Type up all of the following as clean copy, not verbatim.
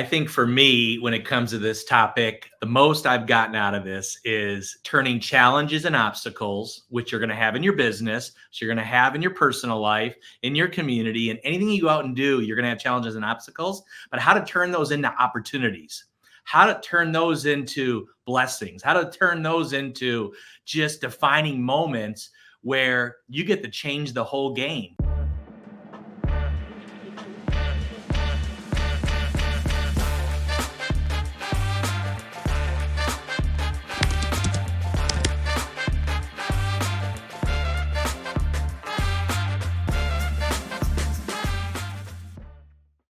I think for me, when it comes to this topic, the most I've gotten out of this is turning challenges and obstacles, which you're going to have in your business, so you're going to have in your personal life, in your community, and anything you go out and do, you're going to have challenges and obstacles, but how to turn those into opportunities, how to turn those into blessings, how to turn those into just defining moments where you get to change the whole game.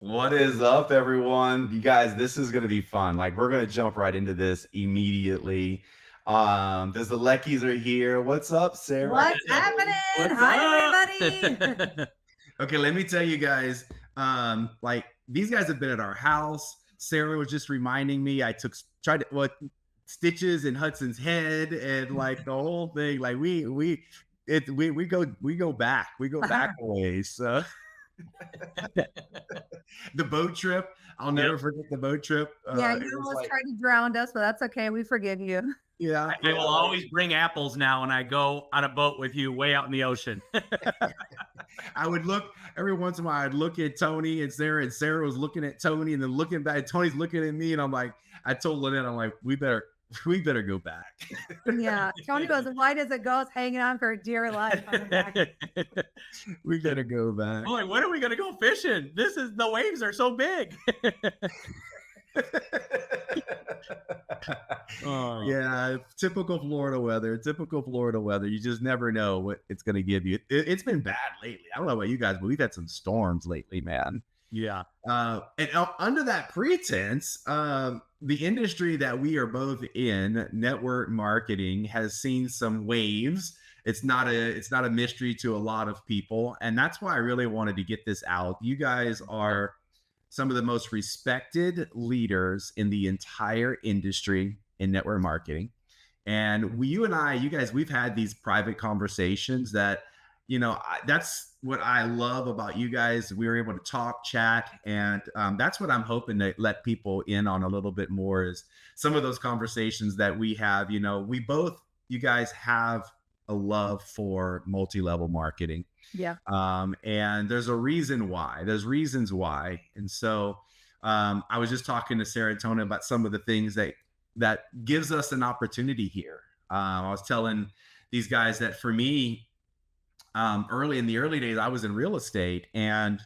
What is up, everyone? You guys, this is going to be fun. Like, we're going to jump right into this immediately. The Zoleckis are here. What's up, Sarah? What's happening? Hi, everybody. Okay, let me tell you guys, like, these guys have been at our house. Sarah was just reminding me, tried to stitches in Hudson's head and like the whole thing. Like we go back a ways. So the boat trip, I'll never forget the boat trip. Yeah, you almost tried to drown us, but that's okay. We forgive you. Yeah, I will always bring apples now when I go on a boat with you way out in the ocean. I would look every once in a while. I'd look at Tony and Sarah was looking at Tony, and then looking back. Tony's looking at me, and I'm like, I told Lynette, I'm like, we better go back. Yeah, Tony goes, why does it go? It's hanging on for dear life. We gotta go back. Boy, when are we gonna go fishing? The waves are so big. Oh. Yeah, typical Florida weather. You just never know what it's going to give you. It's been bad lately. I don't know about you guys, but we've had some storms lately, man. Yeah. And under that pretense, the industry that we are both in, network marketing, has seen some waves. It's not a mystery to a lot of people, and that's why I really wanted to get this out. You guys are some of the most respected leaders in the entire industry in network marketing. And you guys, we've had these private conversations that, that's what I love about you guys. We were able to talk, chat, and that's what I'm hoping to let people in on a little bit more, is some of those conversations that we have. You guys have a love for multi-level marketing. Yeah. And there's reasons why. And so I was just talking to Sarah and Tony about some of the things that gives us an opportunity here. I was telling these guys that for me, in the early days, I was in real estate, and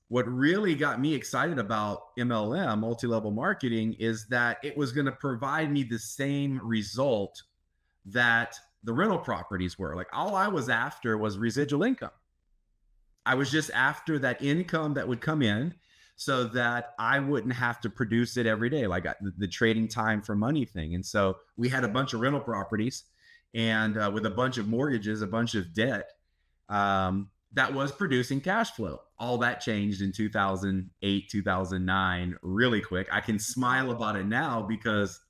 what really got me excited about MLM, multi-level marketing, is that it was going to provide me the same result that the rental properties were. Like, all I was after was residual income. I was just after that income that would come in so that I wouldn't have to produce it every day, like the trading time for money thing. And so we had a bunch of rental properties, and with a bunch of mortgages, a bunch of debt, that was producing cash flow. All that changed in 2008, 2009, really quick. I can smile about it now because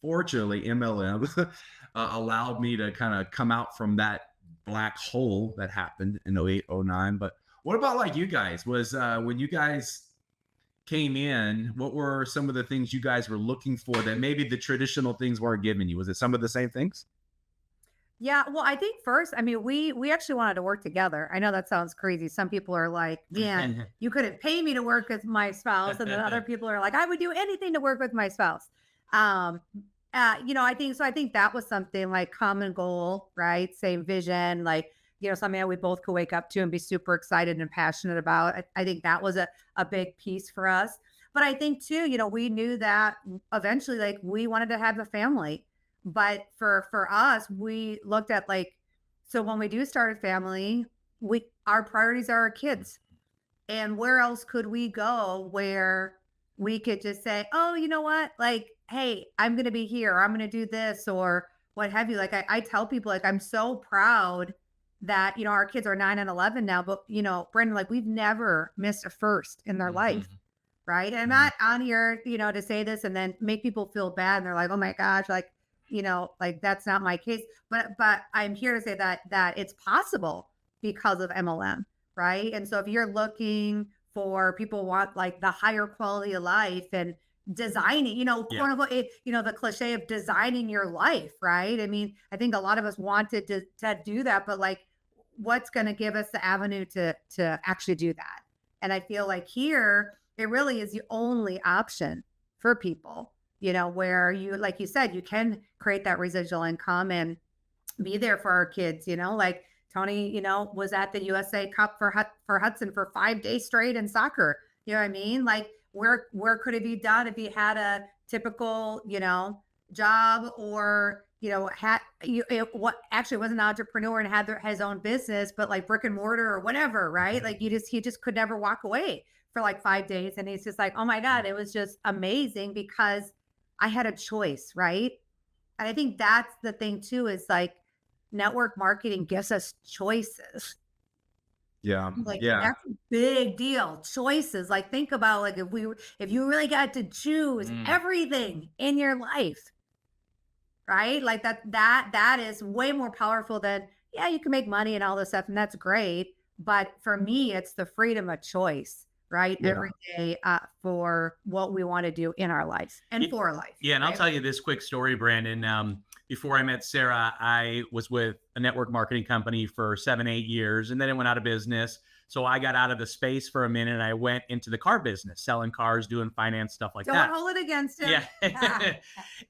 fortunately MLM allowed me to kind of come out from that black hole that happened in 08, 09. But what about like you guys? Was when you guys came in, what were some of the things you guys were looking for that maybe the traditional things weren't giving you? Was it some of the same things? Yeah, well, I think first, we actually wanted to work together. I know that sounds crazy. Some people are like, man, you couldn't pay me to work with my spouse. And then other people are like, I would do anything to work with my spouse. I think that was something like common goal, right? Same vision, like, something that we both could wake up to and be super excited and passionate about. I think that was a big piece for us. But I think too, we knew that eventually, like, we wanted to have a family. But for us, we looked at so when we do start a family, our priorities are our kids. And where else could we go where we could just say, oh, you know what? Like, hey, I'm going to be here, or I'm going to do this, or what have you. Like, I tell people, like, I'm so proud that, our kids are 9 and 11 now, but, Brandon, like, we've never missed a first in their life. Right. And I'm not on here, to say this and then make people feel bad. And they're like, oh my gosh, like, like that's not my case. But I'm here to say that it's possible because of MLM. Right. And so if you're looking for people who want like the higher quality of life and designing, quote unquote, the cliche of designing your life, right? I mean, I think a lot of us wanted to do that, but like, what's going to give us the avenue to actually do that? And I feel like here, it really is the only option for people, where you, like you said, you can create that residual income and be there for our kids, like Tony, was at the USA Cup for Hudson for 5 days straight in soccer. You know what I mean? Like, where could it be done if he had a typical, job, or, what actually was an entrepreneur and had his own business, but like brick and mortar or whatever, right? Like he just could never walk away for like 5 days. And he's just like, oh my God, it was just amazing because I had a choice, right? And I think that's the thing too, is like network marketing gives us choices. Yeah. Like Yeah. that's a big deal. Choices. Like think about like if you really got to choose everything in your life, right? Like that is way more powerful than, yeah, you can make money and all this stuff, and that's great. But for me, it's the freedom of choice, right? Yeah. Every day for what we want to do in our life and for our life. Yeah. And right? I'll tell you this quick story, Brandon. Before I met Sarah, I was with a network marketing company for 7-8 years, and then it went out of business. So I got out of the space for a minute. And I went into the car business, selling cars, doing finance, stuff like that. Don't hold it against him. Yeah.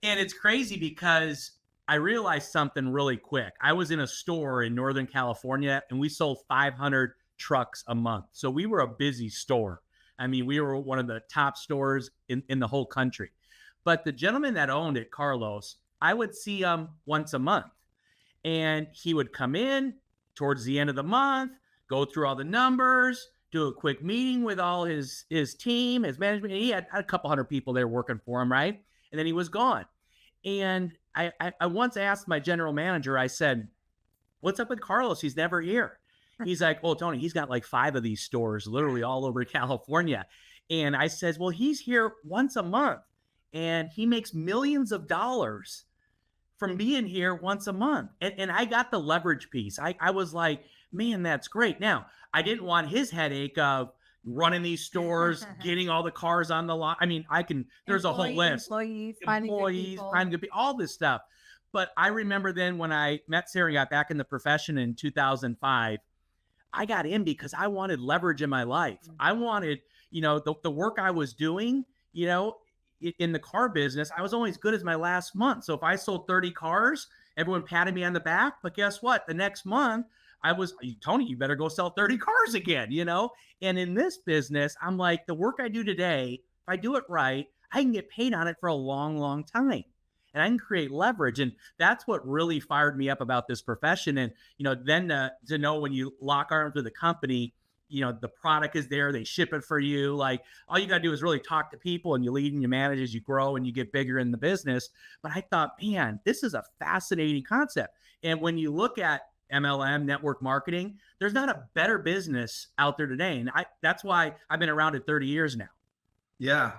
And it's crazy because I realized something really quick. I was in a store in Northern California, and we sold 500 trucks a month. So we were a busy store. I mean, we were one of the top stores in the whole country. But the gentleman that owned it, Carlos, I would see him once a month, and he would come in towards the end of the month, go through all the numbers, do a quick meeting with all his team, his management. He had a couple hundred people there working for him, right? And then he was gone. And I once asked my general manager, I said, what's up with Carlos? He's never here. He's like, well, Tony, he's got like 5 of these stores literally all over California. And I says, well, he's here once a month, and he makes millions of dollars from being here once a month. And I got the leverage piece. I was like, man, that's great. Now, I didn't want his headache of running these stores, getting all the cars on the lot. I mean, there's a whole list. Finding good people, all this stuff. But I remember then when I met Sarah and got back in the profession in 2005, I got in because I wanted leverage in my life. I wanted, the work I was doing, in the car business, I was only as good as my last month. So if I sold 30 cars, everyone patted me on the back. But guess what? The next month, I was, Tony, you better go sell 30 cars again, And in this business, I'm like, the work I do today, if I do it right, I can get paid on it for a long, long time. And I can create leverage. And that's what really fired me up about this profession. And, then to know when you lock arms with a company, the product is there, they ship it for you. Like all you got to do is really talk to people, and you lead and you manage as you grow and you get bigger in the business. But I thought, man, this is a fascinating concept. And when you look at MLM, network marketing, there's not a better business out there today. And that's why I've been around it 30 years now. Yeah.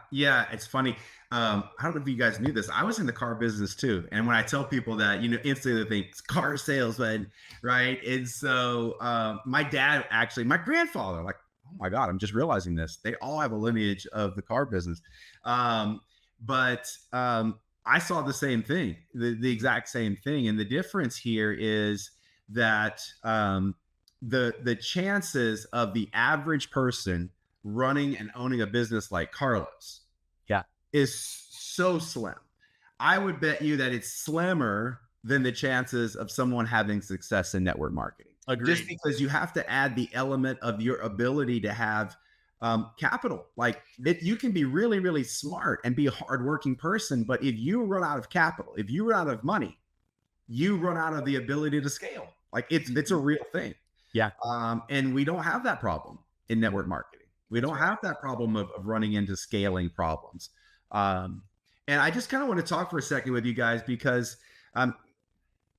It's funny. I don't know if you guys knew this. I was in the car business too. And when I tell people that, instantly they think car salesman, right? And so my dad, actually, my grandfather, like, oh my God, I'm just realizing this. They all have a lineage of the car business. But I saw the same thing, the exact same thing. And the difference here is that the chances of the average person running and owning a business like Carlos is so slim. I would bet you that it's slimmer than the chances of someone having success in network marketing. Agreed. Just because you have to add the element of your ability to have capital. Like you can be really, really smart and be a hardworking person, but if you run out of capital, if you run out of money, you run out of the ability to scale. Like it's a real thing. Yeah. And we don't have that problem in network marketing. We don't have that problem of running into scaling problems. And I just kind of want to talk for a second with you guys because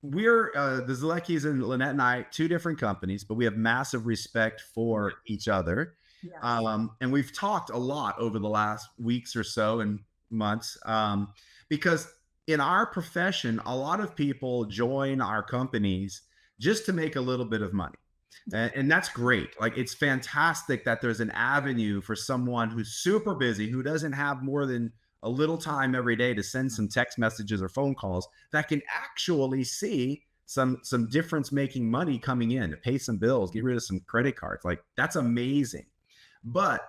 we're the Zoleckis and Lynette and I, 2 different companies, but we have massive respect for each other. Yes. And we've talked a lot over the last weeks or so and months because in our profession, a lot of people join our companies just to make a little bit of money. And that's great. Like, it's fantastic that there's an avenue for someone who's super busy, who doesn't have more than a little time every day to send some text messages or phone calls, that can actually see some difference making money coming in to pay some bills, get rid of some credit cards. Like, that's amazing. But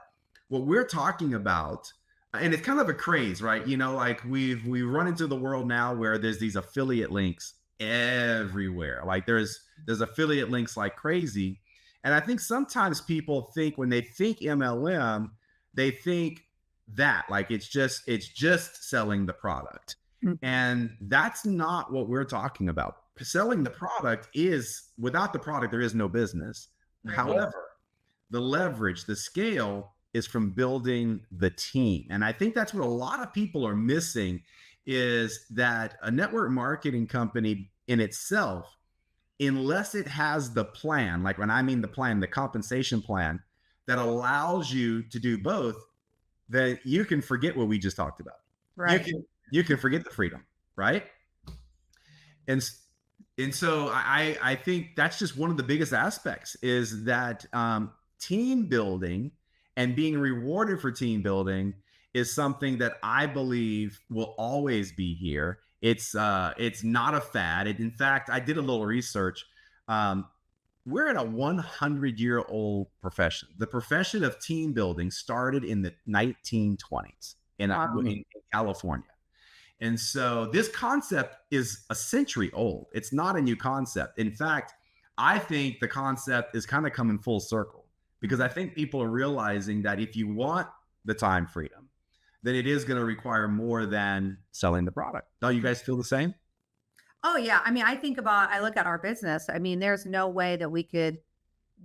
what we're talking about, and it's kind of a craze, right? You know, like we run into the world now where there's these affiliate links everywhere. Like, there's affiliate links like crazy. And I think sometimes people think, when they think MLM, they think that like it's just selling the product. And that's not what we're talking about. Selling the product is, without the product, there is no business. However, the leverage, the scale is from building the team. And I think that's what a lot of people are missing, is that a network marketing company in itself, unless it has the plan, like when I mean the plan, the compensation plan that allows you to do both, then you can forget what we just talked about. Right. You can forget the freedom, right? And so I think that's just one of the biggest aspects, is that team building and being rewarded for team building is something that I believe will always be here. It's not a fad. In fact, I did a little research. We're in a 100-year-old profession. The profession of team building started in the 1920s in California. And so this concept is a century old. It's not a new concept. In fact, I think the concept is kind of coming full circle, because I think people are realizing that if you want the time freedom, then it is going to require more than selling the product. Don't you guys feel the same? Oh yeah. I mean, I look at our business. I mean, there's no way that we could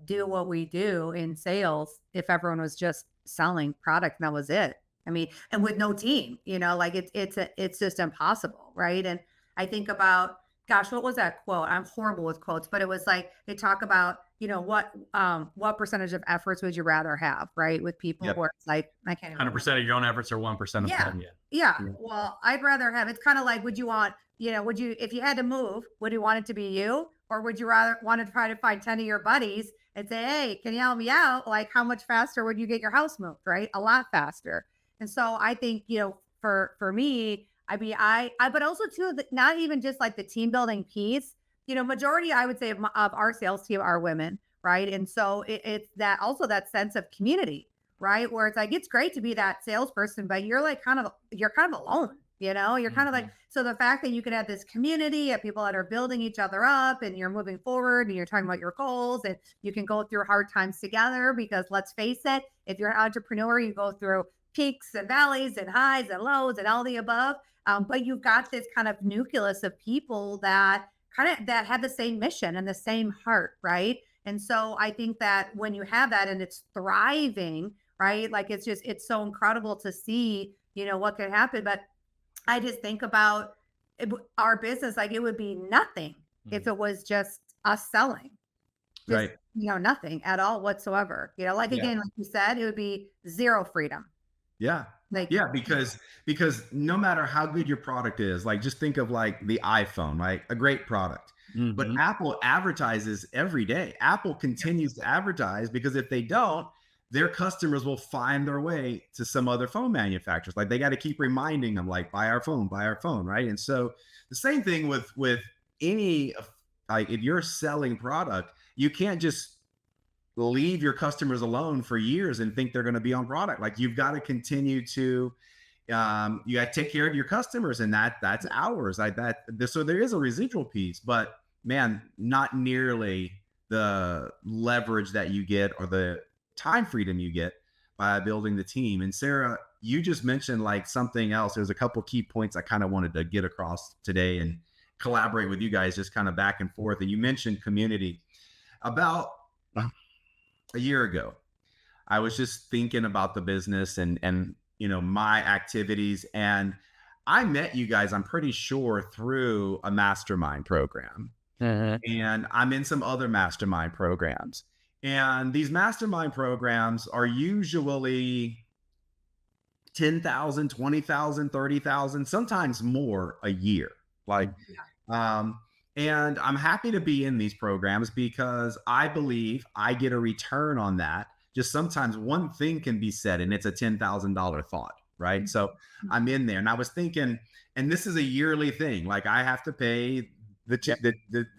do what we do in sales if everyone was just selling product and that was it. I mean, and with no team, you know, like it's just impossible, right? And I think about, gosh, what was that quote? I'm horrible with quotes, but it was like, they talk about, you know, what percentage of efforts would you rather have, right? With people where it's like, I can't even 100% of your own efforts or 1% of them. Yeah. Well, I'd rather have, it's kind of like, would you want, you know, if you had to move, would you want it to be you? Or would you rather want to try to find 10 of your buddies and say, hey, can you help me out? Like, how much faster would you get your house moved, right? A lot faster. And so I think, you know, for me, I mean, but also too, not even just like the team building piece, you know, majority, I would say of our sales team are women, right? And so it's that also that sense of community, right? Where it's like, it's great to be that salesperson, but you're kind of alone, you know, you're kind of like, so the fact that you can have this community of people that are building each other up and you're moving forward and you're talking about your goals and you can go through hard times together, because let's face it, if you're an entrepreneur, you go through peaks and valleys and highs and lows and all the above. But you've got this kind of nucleus of people that have the same mission and the same heart, right? And so I think that when you have that and it's thriving, right? Like it's so incredible to see, you know, what could happen. But I just think about our business, like it would be nothing if it was just us selling. Right. You know, nothing at all whatsoever. You know, like again, like you said, it would be zero freedom. Yeah. Like, because no matter how good your product is, like just think of like the iPhone, right? A great product. But Apple advertises every day. Apple continues to advertise, because if they don't, their customers will find their way to some other phone manufacturers. Like, they got to keep reminding them, like, buy our phone, right? And so the same thing with any, like, if you're selling product, you can't just leave your customers alone for years and think they're going to be on product. Like, you've got to continue to you got to take care of your customers, and that's hours like that. So there is a residual piece, but man, not nearly the leverage that you get or the time freedom you get by building the team. And Sarah, you just mentioned like something else. There's a couple key points I kind of wanted to get across today and collaborate with you guys, just kind of back and forth. And you mentioned community. About a year ago, I was just thinking about the business and you know, my activities, and I met you guys, I'm pretty sure, through a mastermind program. And I'm in some other mastermind programs. And these mastermind programs are usually 10,000, 20,000, 30,000, sometimes more a year. Like, And I'm happy to be in these programs because I believe I get a return on that. Just sometimes one thing can be said and it's a $10,000 thought, right? So I'm in there and I was thinking, and this is a yearly thing. Like I have to pay the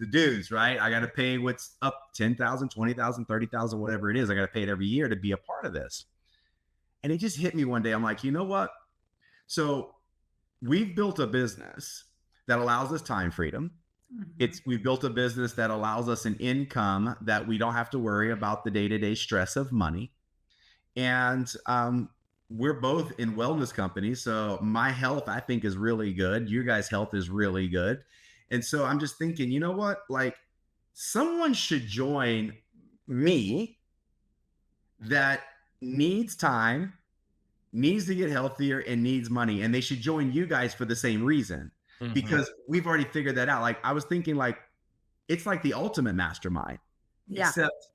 dues, right? I got to pay what's up 10,000, 20,000, 30,000, whatever it is. I got to pay it every year to be a part of this. And it just hit me one day. I'm like, you know what? So we've built a business that allows us time freedom. We've built a business that allows us an income that we don't have to worry about the day-to-day stress of money. And we're both in wellness companies. So my health, I think, is really good. Your guys' health is really good. And so I'm just thinking, you know what? Like someone should join me that needs time, needs to get healthier, and needs money. And they should join you guys for the same reason. Because we've already figured that out. Like I was thinking like, it's like the ultimate mastermind, except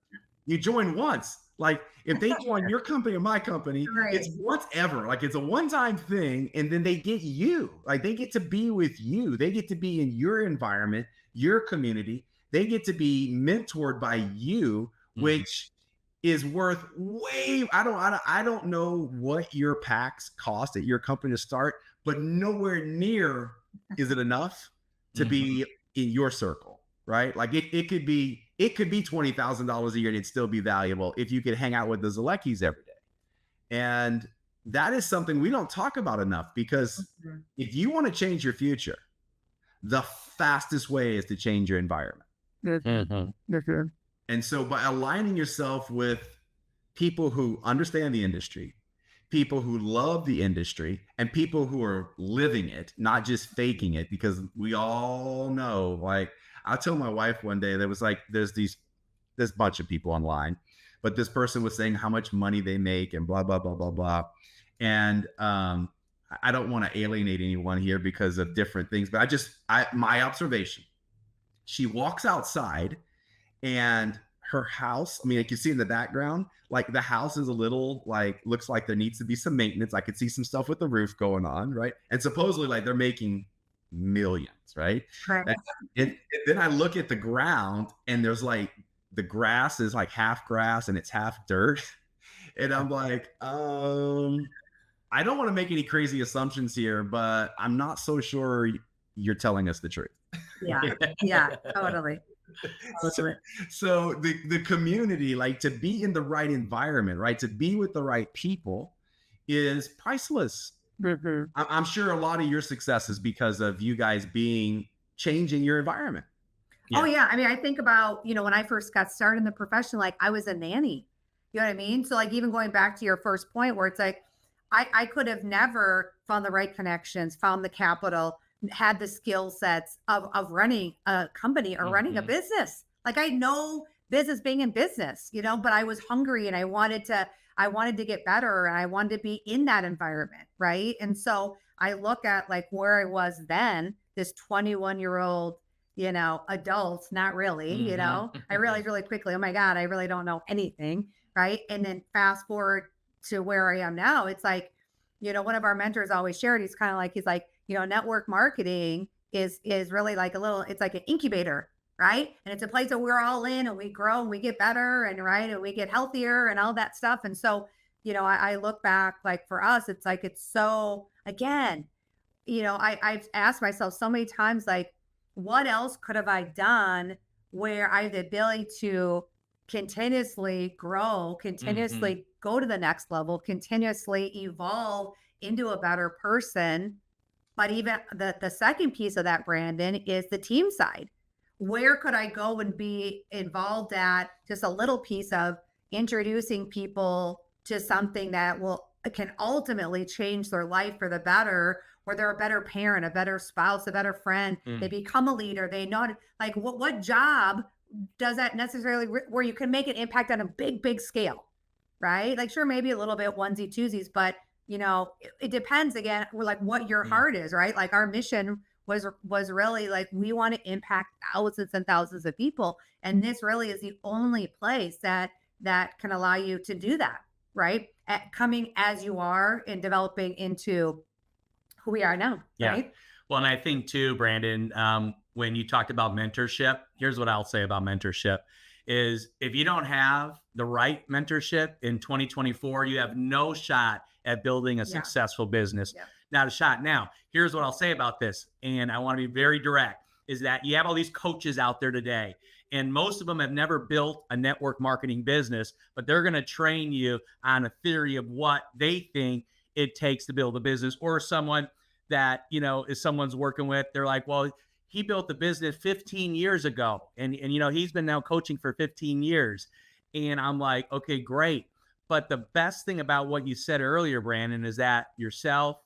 you join once. Like if they join your company or my company, it's once ever, like it's a one-time thing. And then they get you, like they get to be with you. They get to be in your environment, your community. They get to be mentored by you, which is worth way, I don't know what your packs cost at your company to start, but nowhere near is it enough to be in your circle, right? Like it could be $20,000 a year and it'd still be valuable if you could hang out with the Zoleckis every day. And that is something we don't talk about enough because if you want to change your future, the fastest way is to change your environment. And so by aligning yourself with people who understand the industry, people who love the industry, and people who are living it, not just faking it, because we all know, like I told my wife one day, there was like, there's this bunch of people online, but this person was saying how much money they make and blah, blah, blah, blah, blah. And I don't want to alienate anyone here because of different things, but my observation, she walks outside and her house, I mean, I can see in the background, like the house is a little like, looks like there needs to be some maintenance. I could see some stuff with the roof going on, right? And supposedly like they're making millions, right? And then I look at the ground and there's like, the grass is like half grass and it's half dirt. And I'm like, I don't want to make any crazy assumptions here, but I'm not so sure you're telling us the truth. Yeah, totally. So the community, like to be in the right environment, right? To be with the right people is priceless. I'm sure a lot of your success is because of you guys changing your environment. Oh yeah. I mean, I think about, when I first got started in the profession, like I was a nanny, you know what I mean? So like even going back to your first point where it's like, I could have never found the right connections, found the capital, had the skill sets of running a company or running a business. Like I know business being in business, but I was hungry and I wanted to get better and I wanted to be in that environment. Right. And so I look at like where I was then, this 21-year-old, adult, not really, I realized really quickly, oh my God, I really don't know anything. Right. And then fast forward to where I am now, it's like, one of our mentors always shared, he's like, network marketing is really like it's like an incubator, right? And it's a place where we're all in and we grow and we get better and we get healthier and all that stuff. And so, I look back, like for us, it's like, it's so, again, I've asked myself so many times, like, what else could have I done where I have the ability to continuously grow, continuously go to the next level, continuously evolve into a better person. But even the second piece of that, Brandon, is the team side. Where could I go and be involved at just a little piece of introducing people to something that can ultimately change their life for the better, where they're a better parent, a better spouse, a better friend. They become a leader. They know, like, what job does that necessarily where you can make an impact on a big scale, right? Like, sure, maybe a little bit onesie twosies, but it depends again, like what your heart is, right? Like our mission was really like, we want to impact thousands and thousands of people. And this really is the only place that can allow you to do that, right? Coming as you are and developing into who we are now. Yeah. Right. Well, and I think too, Brandon, when you talked about mentorship. Here's what I'll say about mentorship is if you don't have the right mentorship in 2024, you have no shot at building a successful business. Yeah. Not a shot. Now, here's what I'll say about this, and I want to be very direct, is that you have all these coaches out there today, and most of them have never built a network marketing business, but they're going to train you on a theory of what they think it takes to build a business. Or someone that, you know, is someone's working with, they're like, well, he built the business 15 years ago. And, you know, he's been now coaching for 15 years. And I'm like, okay, great. But the best thing about what you said earlier, Brandon, is that yourself,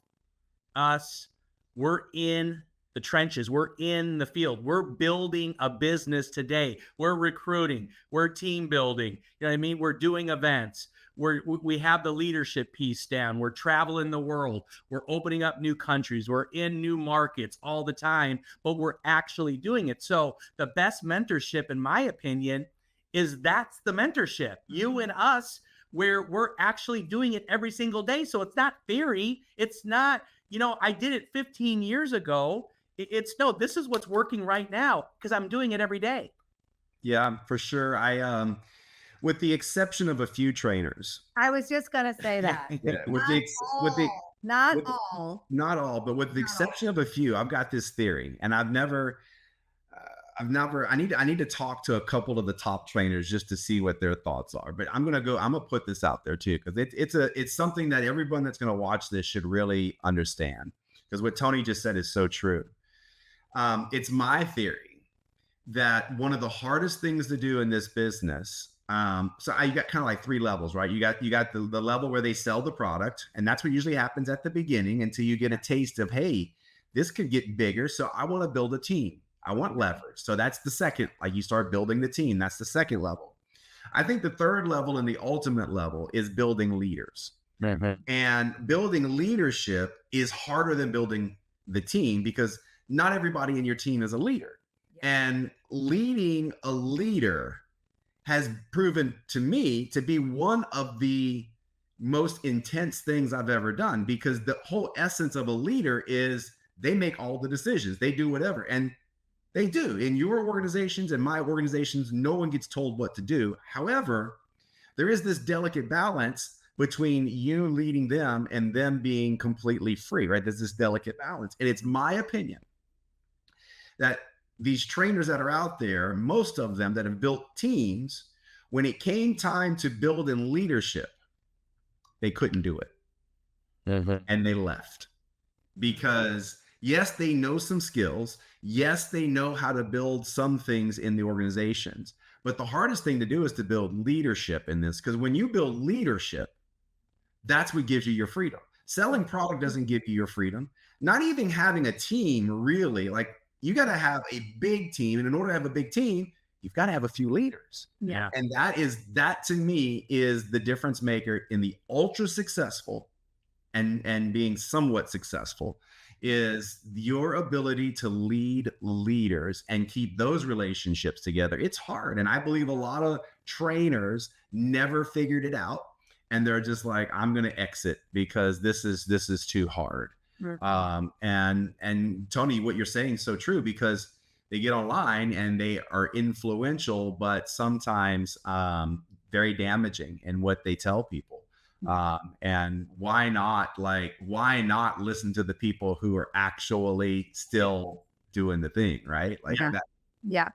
us, we're in the trenches. We're in the field. We're building a business today. We're recruiting. We're team building. You know what I mean? We're doing events. We have the leadership piece down. We're traveling the world. We're opening up new countries. We're in new markets all the time, but we're actually doing it. So the best mentorship, in my opinion, is that's the mentorship. You and us, where we're actually doing it every single day. So it's not theory. It's not, you know, I did it 15 years ago. It's no, this is what's working right now because I'm doing it every day. Yeah, for sure. With the exception of a few trainers. I was just gonna say that. Yeah, Not all. Not all, but with the exception of a few, I've got this theory, and I need to talk to a couple of the top trainers just to see what their thoughts are. But I'm gonna put this out there too, because it's something that everyone that's gonna watch this should really understand. Because what Tony just said is so true. It's my theory that one of the hardest things to do in this business. So you got kind of like three levels, right? You got the level where they sell the product, and that's what usually happens at the beginning until you get a taste of, hey, this could get bigger. So I want to build a team. I want leverage. So that's the second, like you start building the team. That's the second level. I think the third level and the ultimate level is building leaders. Mm-hmm. And building leadership is harder than building the team because not everybody in your team is a leader. And leading a leader has proven to me to be one of the most intense things I've ever done, because the whole essence of a leader is they make all the decisions. They do whatever. And they do. In your organizations and my organizations, no one gets told what to do. However, there is this delicate balance between you leading them and them being completely free, right? There's this delicate balance. And it's my opinion that these trainers that are out there, most of them that have built teams, when it came time to build in leadership, they couldn't do it. Mm-hmm. And they left because yes, they know some skills. Yes, they know how to build some things in the organizations, but the hardest thing to do is to build leadership in this. Because when you build leadership, that's what gives you your freedom. Selling product doesn't give you your freedom. Not even having a team, really. Like, you got to have a big team. And in order to have a big team, you've got to have a few leaders. Yeah. And that to me is the difference maker in the ultra successful and being somewhat successful, is your ability to lead leaders and keep those relationships together. It's hard. And I believe a lot of trainers never figured it out. And they're just like, I'm going to exit because this is too hard. And Tony, what you're saying is so true, because they get online and they are influential, but sometimes very damaging in what they tell people. And why not listen to the people who are actually still doing the thing, right? Like that. Yeah.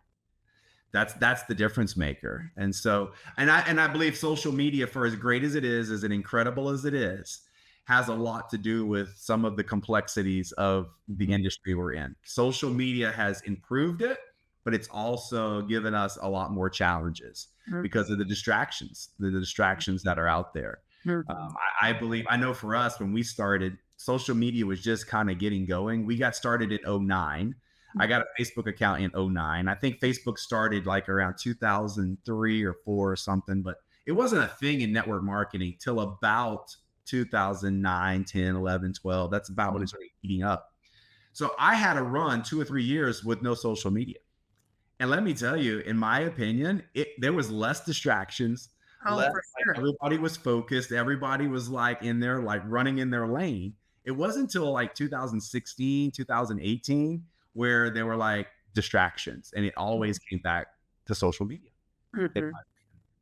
That's the difference maker. And so, and I believe social media, for as great as it is, as incredible as it is, has a lot to do with some of the complexities of the industry we're in. Social media has improved it, but it's also given us a lot more challenges because of the distractions that are out there. I know for us, when we started, social media was just kind of getting going. We got started in 2009. I got a Facebook account in 2009. I think Facebook started like around 2003 or 4 or something, but it wasn't a thing in network marketing till about 2009, 10, 11, 12. That's about when it started heating up. So I had to run 2 or 3 years with no social media. And let me tell you, in my opinion, there was less distractions. For sure. Everybody was focused. Everybody was like in there, like running in their lane. It wasn't until like 2016, 2018, where they were like, distractions, and it always came back to social media. Mhm.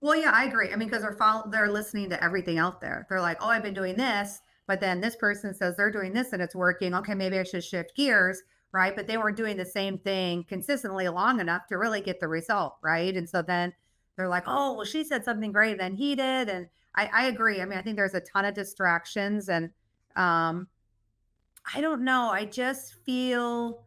Well, yeah, I agree. I mean, because they're listening to everything out there. They're like, oh, I've been doing this, but then this person says they're doing this and it's working. Okay, maybe I should shift gears, right? But they weren't doing the same thing consistently long enough to really get the result, right? And so then they're like, oh, well, she said something great than he did. And I agree. I mean, I think there's a ton of distractions, and um, I don't know. I feel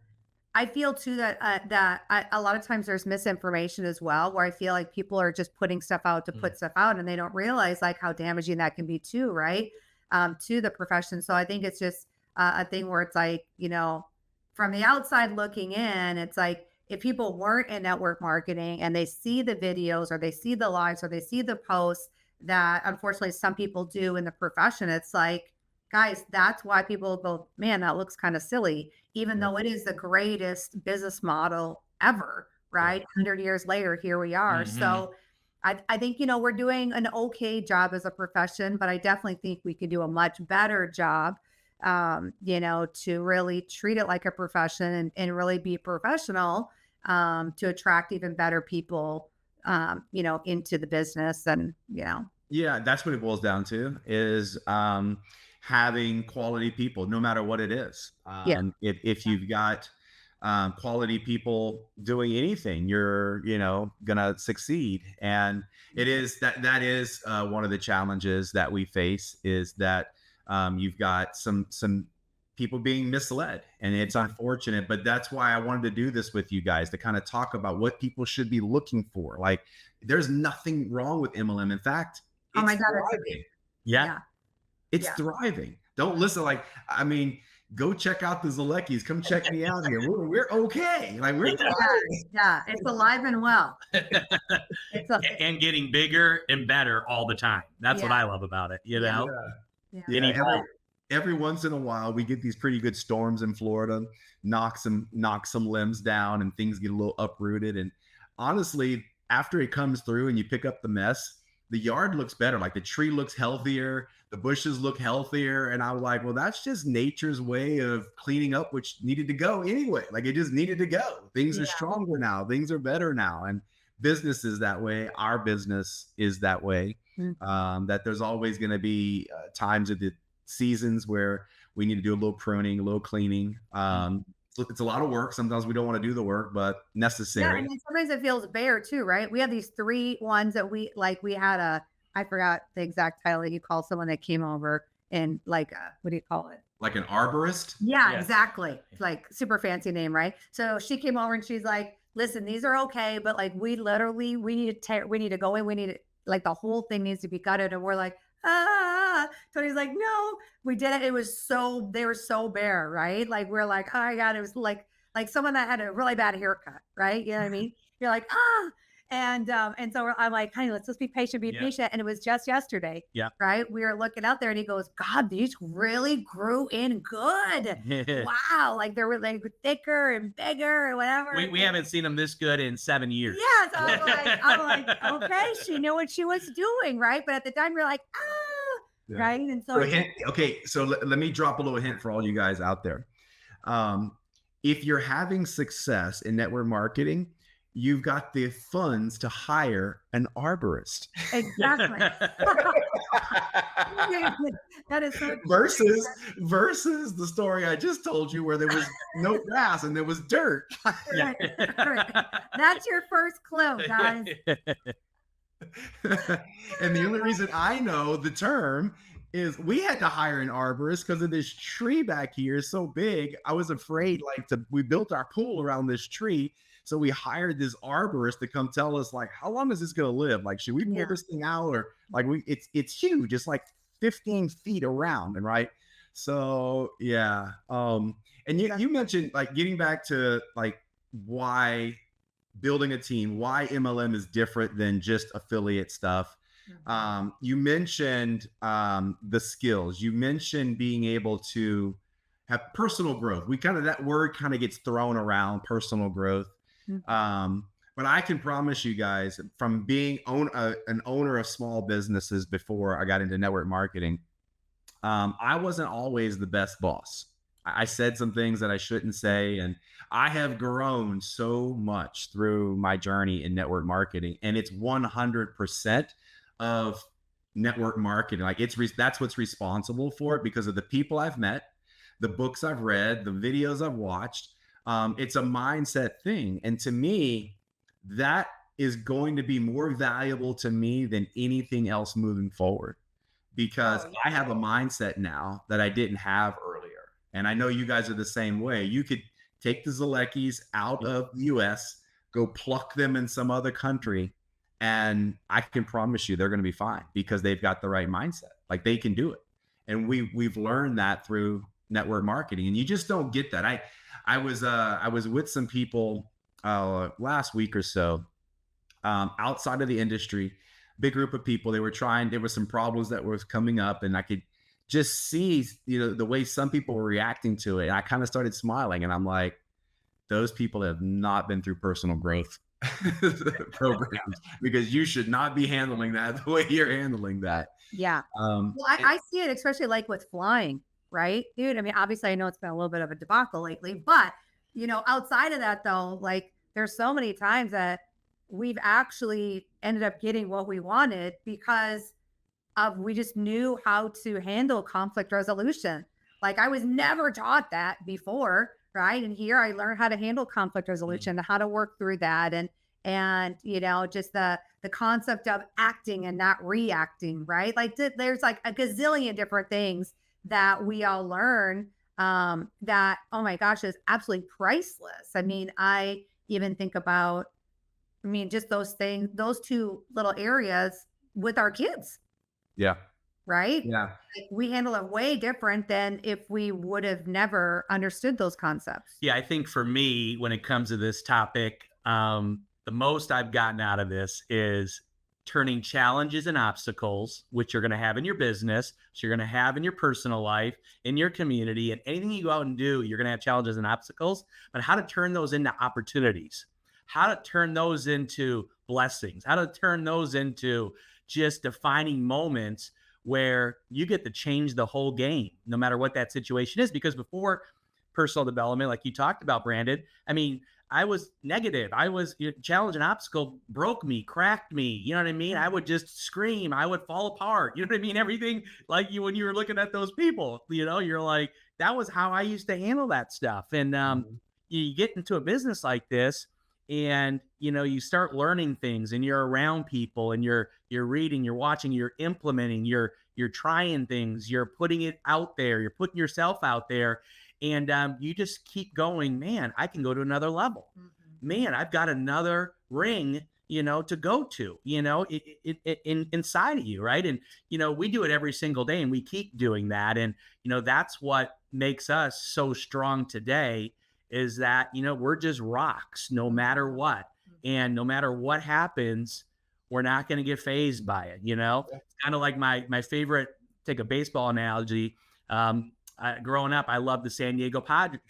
too that a lot of times there's misinformation as well, where I feel like people are just putting stuff out to put stuff out, and they don't realize like how damaging that can be too, right? To the profession. So I think it's just a thing where it's like, from the outside looking in, it's like if people weren't in network marketing and they see the videos or they see the lives or they see the posts that unfortunately some people do in the profession, it's like, guys, that's why people go, man, that looks kind of silly, even though it is the greatest business model ever, right? 100 years later, here we are. So I think, we're doing an okay job as a profession, but I definitely think we could do a much better job, to really treat it like a profession and really be professional, to attract even better people, into the business and. Yeah, that's what it boils down to is having quality people, no matter what it is. Yeah. If you've got quality people doing anything, you're gonna succeed. And it is that is one of the challenges that we face is that you've got some people being misled, and it's unfortunate. But that's why I wanted to do this with you guys, to kind of talk about what people should be looking for. Like, there's nothing wrong with MLM. In fact, Oh my it's God. thriving. Yeah. It's thriving. Don't listen. Like, I mean, go check out the Zoleckis. Come check me out here. We're okay. Like, we're thriving. Yeah, it's alive and well. And getting bigger and better all the time. That's what I love about it. Yeah. Every once in a while, we get these pretty good storms in Florida, knock some limbs down, and things get a little uprooted. And honestly, after it comes through and you pick up the mess, the yard looks better. Like, the tree looks healthier, the bushes look healthier. And I'm like, well, that's just nature's way of cleaning up, which needed to go anyway. Like, it just needed to go. Things are stronger now. Things are better now. And business is that way. Our business is that way. That there's always going to be times of the seasons where we need to do a little pruning, a little cleaning. It's a lot of work. Sometimes we don't want to do the work, but necessary. Yeah, and sometimes it feels bare too, right? We have these 3 ones that we had I forgot the exact title you call someone that came over and like what do you call it? Like an arborist? Yeah, Yes. exactly. Like super fancy name, right? So she came over and she's like, listen, these are okay, but like we need to go in, we need to, like the whole thing needs to be gutted. And we're like, Tony's like, no, we did it. They were so bare, right? Like, we're like, oh my God, it was like someone that had a really bad haircut, right? You know what I mean? You're like, and so I'm like, honey, let's just be patient, patient. And it was just yesterday, right? We were looking out there and he goes, God, these really grew in good. Wow. Like, they were like thicker and bigger or whatever. We haven't seen them this good in 7 years. Yes. I'm like, okay, she knew what she was doing, right? But at the time you're like, right? And so okay, so let me drop a little hint for all you guys out there. If you're having success in network marketing, you've got the funds to hire an arborist. Exactly. That is so versus the story I just told you where there was no grass and there was dirt. Right. That's your first clue, guys. And the only reason I know the term is we had to hire an arborist because of this tree back here is so big. I was afraid, we built our pool around this tree. So we hired this arborist to come tell us, like, how long is this going to live? Like, should we pull this thing out? Or like, it's huge. It's like 15 feet around. And right. So yeah. And you mentioned, like, getting back to like why building a team, why MLM is different than just affiliate stuff. You mentioned the skills. You mentioned being able to have personal growth. That word kind of gets thrown around, personal growth. But I can promise you guys, from being an owner of small businesses before I got into network marketing, I wasn't always the best boss. I said some things that I shouldn't say. And I have grown so much through my journey in network marketing. And it's 100% of network marketing. Like that's what's responsible for it because of the people I've met, the books I've read, the videos I've watched. It's a mindset thing. And to me, that is going to be more valuable to me than anything else moving forward because I have a mindset now that I didn't have earlier. And I know you guys are the same way. You could take the Zoleckis out of the US, go pluck them in some other country, and I can promise you they're going to be fine because they've got the right mindset. Like they can do it. And we've learned that through network marketing. And you just don't get that. I was with some people last week or so outside of the industry, big group of people. There were some problems that was coming up, and I could just see, the way some people were reacting to it. And I kind of started smiling, and I'm like, those people have not been through personal growth programs because you should not be handling that the way you're handling that. Yeah. Well, I see it, especially like with flying, right, dude? I mean, obviously I know it's been a little bit of a debacle lately, but outside of that though, like there's so many times that we've actually ended up getting what we wanted because we just knew how to handle conflict resolution. Like I was never taught that before, right? And here I learned how to handle conflict resolution, how to work through that, and just the concept of acting and not reacting, right? Like there's like a gazillion different things that we all learn that, oh my gosh, is absolutely priceless. I mean, I even think about, just those things, those two little areas with our kids. Yeah. Right? Yeah. Like we handle it way different than if we would have never understood those concepts. Yeah, I think for me, when it comes to this topic, the most I've gotten out of this is turning challenges and obstacles, which you're going to have in your business, so you're going to have in your personal life, in your community, and anything you go out and do, you're going to have challenges and obstacles, but how to turn those into opportunities, how to turn those into blessings, how to turn those into just defining moments where you get to change the whole game, no matter what that situation is. Because before personal development, like you talked about, Brandon, I was negative. I was challenge and obstacle broke me, cracked me. You know what I mean? I would just scream. I would fall apart. You know what I mean? Everything like when you were looking at those people, you're like, that was how I used to handle that stuff. And you get into a business like this, and you start learning things, and you're around people, and you're reading, you're watching, you're implementing, you're trying things, you're putting it out there, you're putting yourself out there, and you just keep going. Man, I can go to another level. Man, I've got another ring to go to inside of you, right? And we do it every single day, and we keep doing that. And that's what makes us so strong today, is that we're just rocks no matter what. And no matter what happens, we're not going to get fazed by it. It's kind of like my favorite, take a baseball analogy. Growing up, I loved the San Diego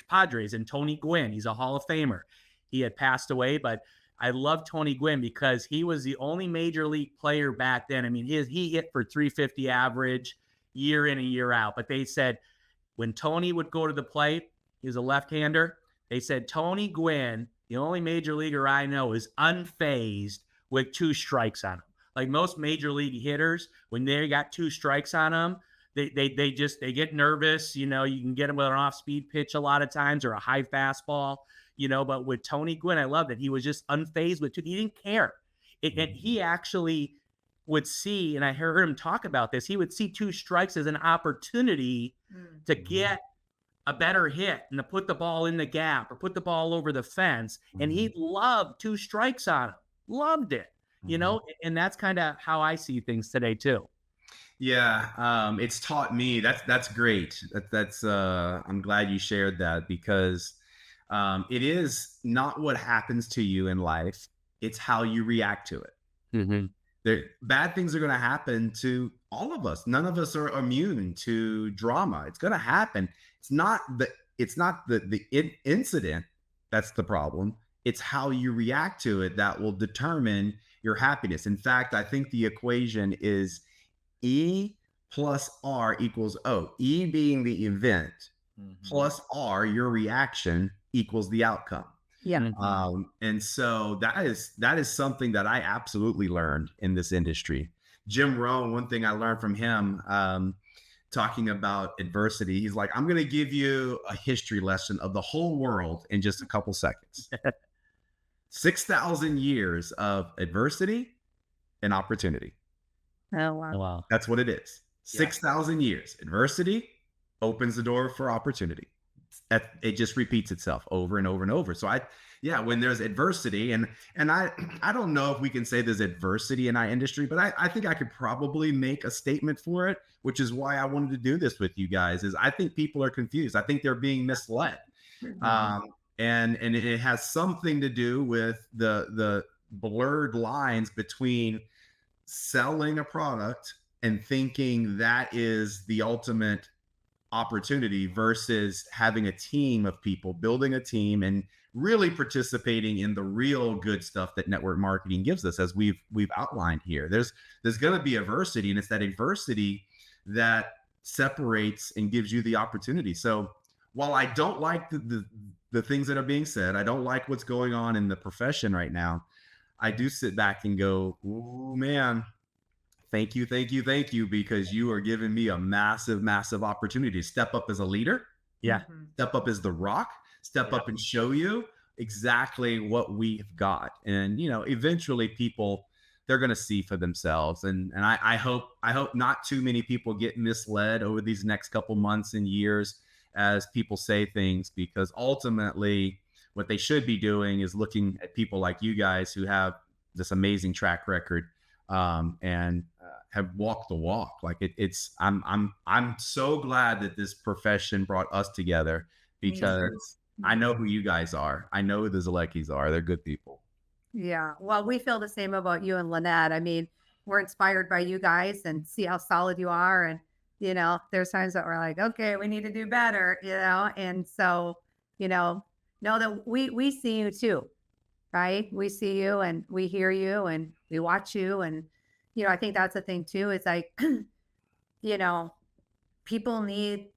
Padres and Tony Gwynn. He's a Hall of Famer. He had passed away, but I love Tony Gwynn because he was the only major league player back then. He hit for 350 average year in and year out. But they said when Tony would go to the plate, he was a left-hander. They said, Tony Gwynn, the only major leaguer I know, is unfazed with 2 strikes on him. Like most major league hitters, when they got 2 strikes on them, they get nervous. You can get them with an off-speed pitch a lot of times, or a high fastball. But with Tony Gwynn, I love that he was just unfazed with 2. He didn't care. And he actually would see, and I heard him talk about this, he would see 2 strikes as an opportunity to get a better hit and to put the ball in the gap or put the ball over the fence. And he loved 2 strikes on him. Loved it, and that's kind of how I see things today too. Yeah. It's taught me that's great. I'm glad you shared that, because it is not what happens to you in life. It's how you react to it. Bad things are going to happen to all of us. None of us are immune to drama. It's going to happen. It's not the incident that's the problem. It's how you react to it that will determine your happiness. In fact, I think the equation is E plus R equals O. E being the event, plus R, your reaction equals the outcome. Yeah. And so that is something that I absolutely learned in this industry. Jim Rohn, one thing I learned from him, talking about adversity, he's like, I'm going to give you a history lesson of the whole world in just a couple seconds. 6,000 years of adversity and opportunity. Oh, wow. Wow. That's what it is. 6,000 years. Adversity opens the door for opportunity. It just repeats itself over and over and over. So when there's adversity, and I don't know if we can say there's adversity in our industry, but I think I could probably make a statement for it, which is why I wanted to do this with you guys, is I think people are confused. I think they're being misled. And it has something to do with the blurred lines between selling a product and thinking that is the ultimate opportunity versus having a team of people, building a team and really participating in the real good stuff that network marketing gives us, as we've outlined here. There's going to be adversity, and it's that adversity that separates and gives you the opportunity. So while I don't like the things that are being said, I don't like what's going on in the profession right now, I do sit back and go, oh man, thank you, because you are giving me a massive, massive opportunity to step up as a leader. Yeah. Step up as the rock, step up and show you exactly what we've got. And, eventually people, they're going to see for themselves. And I hope not too many people get misled over these next couple months and years as people say things, because ultimately what they should be doing is looking at people like you guys who have this amazing track record, and have walked the walk. Like I'm so glad that this profession brought us together, because I know who you guys are. I know who the Zoleckis are. They're good people. Yeah. Well, we feel the same about you and Lynette. I mean, we're inspired by you guys and see how solid you are. And, there's times that we're like, okay, we need to do better, and so, know that we see you too, right? We see you and we hear you and we watch you. And, I think that's the thing too, is like, people need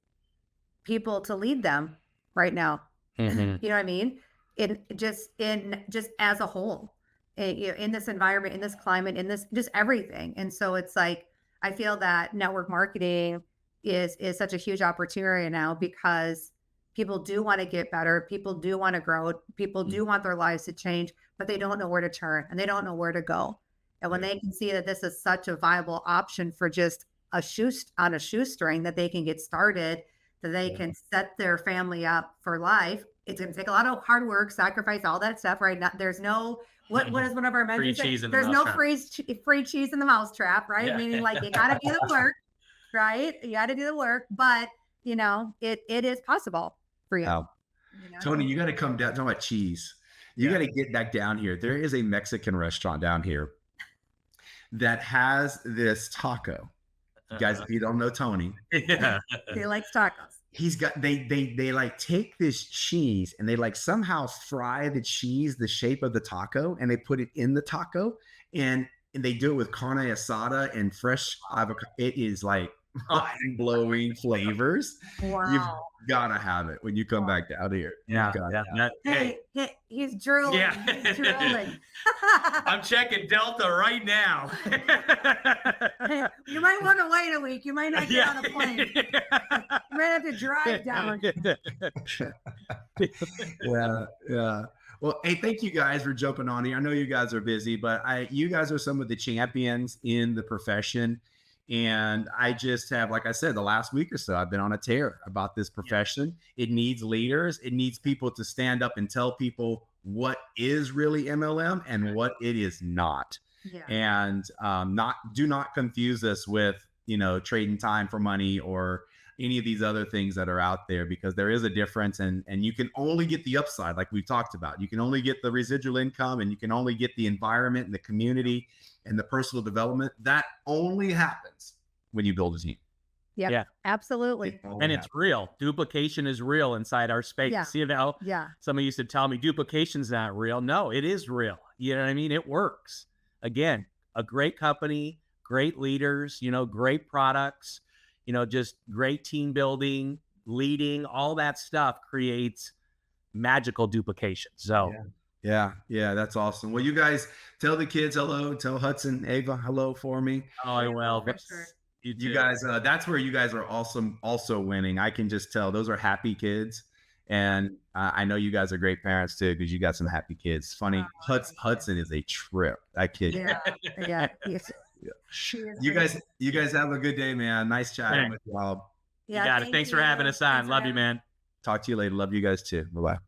people to lead them right now. You know what I mean? In just as a whole, in this environment, in this climate, in this, just everything. And so it's like, I feel that network marketing is such a huge opportunity now, because people do want to get better. People do want to grow. People do want their lives to change, but they don't know where to turn and they don't know where to go. And when they can see that this is such a viable option for just a shoestring, that they can get started, that they can set their family up for life. It's going to take a lot of hard work, sacrifice, all that stuff, right? Now, there's no, what is one of our mentors say? There's no free cheese in the mousetrap, right? Meaning like you got to do the work, right? You got to do the work, but it is possible for you. Tony, you got to come down. Talking about cheese, you got to get back down here. There is a Mexican restaurant down here that has this taco. You guys, if you don't know Tony, he likes tacos. He's got they like take this cheese and they like somehow fry the cheese the shape of the taco, and they put it in the taco, and they do it with carne asada and fresh avocado. It is like mind-blowing flavors. Wow. You've got to have it when you come back down here. Hey, he's drooling. He's drooling. I'm checking Delta right now. Hey, you might want to wait a week. You might not get on a plane. You might have to drive down. Yeah. Well, hey, thank you guys for jumping on here. I know you guys are busy, but you guys are some of the champions in the profession. And I just have, like I said, the last week or so, I've been on a tear about this profession. It needs leaders. It needs people to stand up and tell people what is really MLM and what it is not. And do not confuse us with, trading time for money or any of these other things that are out there, because there is a difference, and you can only get the upside, like we've talked about. You can only get the residual income, and you can only get the environment and the community and the personal development. That only happens when you build a team. Yeah, absolutely. And it's real. Duplication is real inside our space. Somebody used to tell me duplication's not real. No, it is real. You know what I mean? It works. Again, a great company, great leaders, great products, just great team building, leading, all that stuff creates magical duplication. So Yeah, that's awesome. Well, you guys tell the kids hello, tell Hudson, Ava hello for me. oh, I will. For sure. You guys, that's where you guys are also winning. I can just tell those are happy kids. And I know you guys are great parents too, because you got some happy kids. Funny, Hudson is a trip. That kid. Yeah. You guys have a good day, man. Nice chatting with you all. You got it. Thanks for having us on. Love you, man. Talk to you later. Love you guys too. Bye-bye.